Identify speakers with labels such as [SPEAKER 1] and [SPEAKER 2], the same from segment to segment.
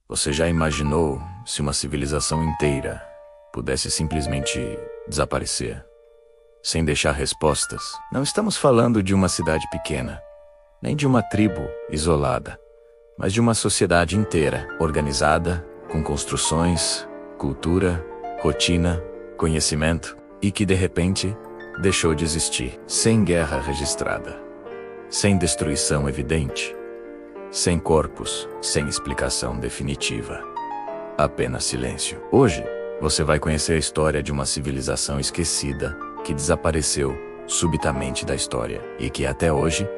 [SPEAKER 1] Você já imaginou se uma civilização inteira pudesse simplesmente desaparecer, sem deixar respostas? Não estamos falando de uma cidade pequena, nem de uma tribo isolada, mas de uma sociedade inteira, organizada, com construções, cultura, rotina, conhecimento, e que de repente deixou de existir, sem guerra registrada, sem destruição evidente, sem corpos, sem explicação definitiva. Apenas silêncio. Hoje, você vai conhecer a história de uma civilização esquecida que desapareceu subitamente da história e que até hoje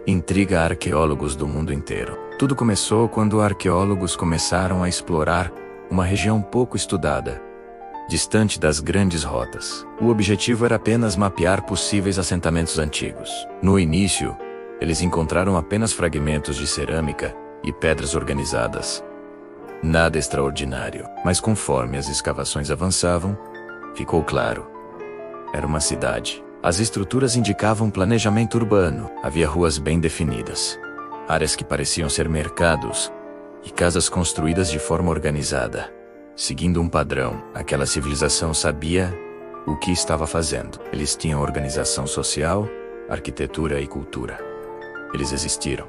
[SPEAKER 1] intriga arqueólogos do mundo inteiro. Tudo começou quando arqueólogos começaram a explorar uma região pouco estudada, distante das grandes rotas. O objetivo era apenas mapear possíveis assentamentos antigos. No início, eles encontraram apenas fragmentos de cerâmica e pedras organizadas. Nada extraordinário, mas conforme as escavações avançavam, ficou claro. Era uma cidade. As estruturas indicavam planejamento urbano. Havia ruas bem definidas, áreas que pareciam ser mercados e casas construídas de forma organizada, seguindo um padrão. Aquela civilização sabia o que estava fazendo. Eles tinham organização social, arquitetura e cultura. Eles existiram.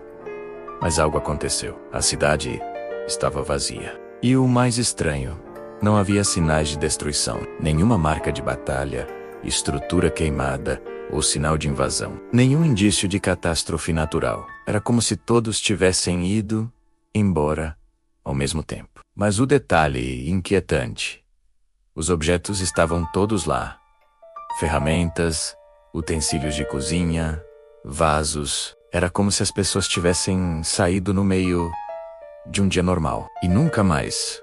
[SPEAKER 1] Mas algo aconteceu. A cidade estava vazia. E o mais estranho, não havia sinais de destruição, nenhuma marca de batalha, estrutura queimada ou sinal de invasão. Nenhum indício de catástrofe natural. Era como se todos tivessem ido embora ao mesmo tempo. Mas o detalhe inquietante: os objetos estavam todos lá. Ferramentas, utensílios de cozinha, vasos. Era como se as pessoas tivessem saído no meio de um dia normal e nunca mais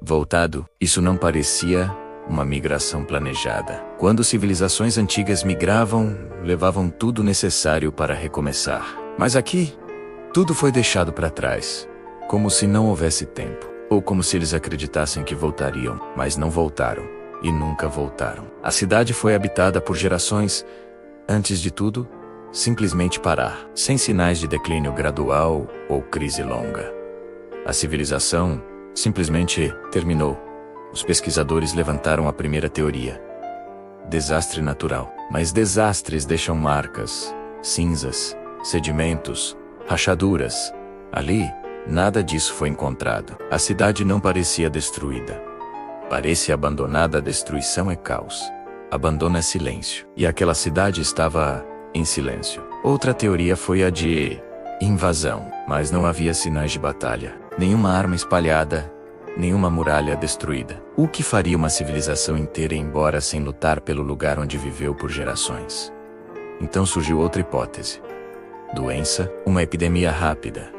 [SPEAKER 1] voltado. Isso não parecia uma migração planejada. Quando civilizações antigas migravam, levavam tudo necessário para recomeçar. Mas aqui, tudo foi deixado para trás, como se não houvesse tempo, ou como se eles acreditassem que voltariam, mas não voltaram e nunca voltaram. A cidade foi habitada por gerações, antes de tudo, simplesmente parar, sem sinais de declínio gradual ou crise longa. A civilização simplesmente terminou. Os pesquisadores levantaram a primeira teoria: desastre natural. Mas desastres deixam marcas, cinzas, sedimentos, rachaduras. Ali, nada disso foi encontrado. A cidade não parecia destruída. Parece abandonada. A destruição é caos. Abandono é silêncio. E aquela cidade estava em silêncio. Outra teoria foi a de invasão, mas não havia sinais de batalha, nenhuma arma espalhada, nenhuma muralha destruída. O que faria uma civilização inteira ir embora sem lutar pelo lugar onde viveu por gerações? Então surgiu outra hipótese: doença, uma epidemia rápida,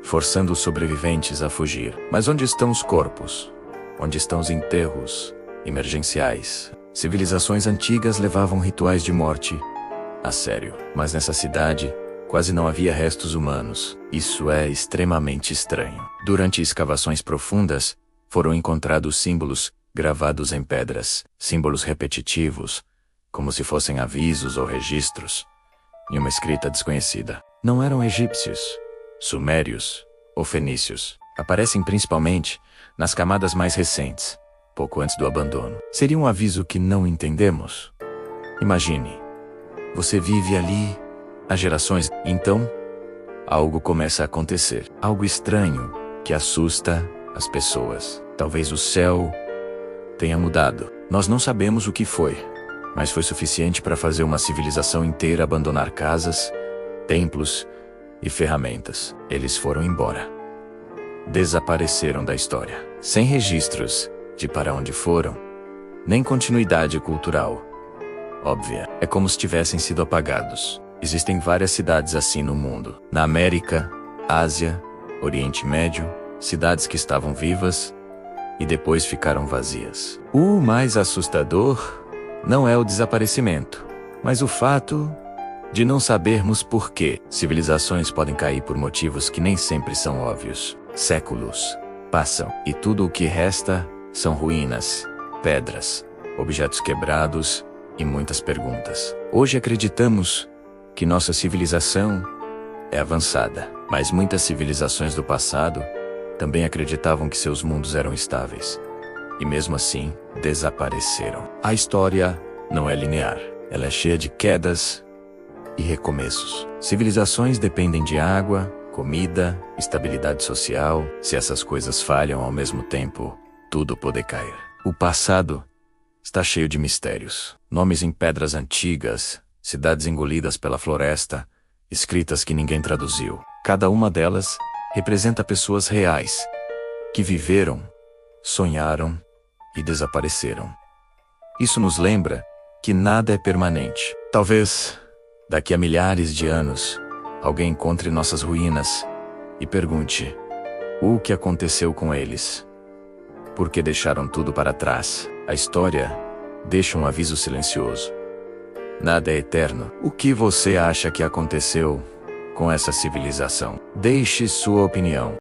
[SPEAKER 1] forçando os sobreviventes a fugir. Mas onde estão os corpos? Onde estão os enterros emergenciais? Civilizações antigas levavam rituais de morte a sério, mas nessa cidade quase não havia restos humanos. Isso é extremamente estranho. Durante escavações profundas, foram encontrados símbolos gravados em pedras, símbolos repetitivos, como se fossem avisos ou registros, em uma escrita desconhecida. Não eram egípcios, sumérios ou fenícios. Aparecem principalmente nas camadas mais recentes, pouco antes do abandono. Seria um aviso que não entendemos? Imagine. Você vive ali há gerações, então algo começa a acontecer. Algo estranho que assusta as pessoas. Talvez o céu tenha mudado. Nós não sabemos o que foi, mas foi suficiente para fazer uma civilização inteira abandonar casas, templos e ferramentas. Eles foram embora. Desapareceram da história, sem registros de para onde foram, nem continuidade cultural óbvia. É como se tivessem sido apagados. Existem várias cidades assim no mundo. Na América, Ásia, Oriente Médio, cidades que estavam vivas e depois ficaram vazias. O mais assustador não é o desaparecimento, mas o fato de não sabermos por quê. Civilizações podem cair por motivos que nem sempre são óbvios. Séculos passam e tudo o que resta são ruínas, pedras, objetos quebrados e muitas perguntas. Hoje acreditamos que nossa civilização é avançada, mas muitas civilizações do passado também acreditavam que seus mundos eram estáveis. E mesmo assim, desapareceram. A história não é linear. Ela é cheia de quedas e recomeços. Civilizações dependem de água, comida, estabilidade social. Se essas coisas falham ao mesmo tempo, tudo pode cair. O passado está cheio de mistérios. Nomes em pedras antigas, cidades engolidas pela floresta, escritas que ninguém traduziu. Cada uma delas representa pessoas reais, que viveram, sonharam e desapareceram. Isso nos lembra que nada é permanente. Talvez, daqui a milhares de anos, alguém encontre nossas ruínas e pergunte: o que aconteceu com eles? Por que deixaram tudo para trás? A história deixa um aviso silencioso. Nada é eterno. O que você acha que aconteceu com essa civilização? Deixe sua opinião.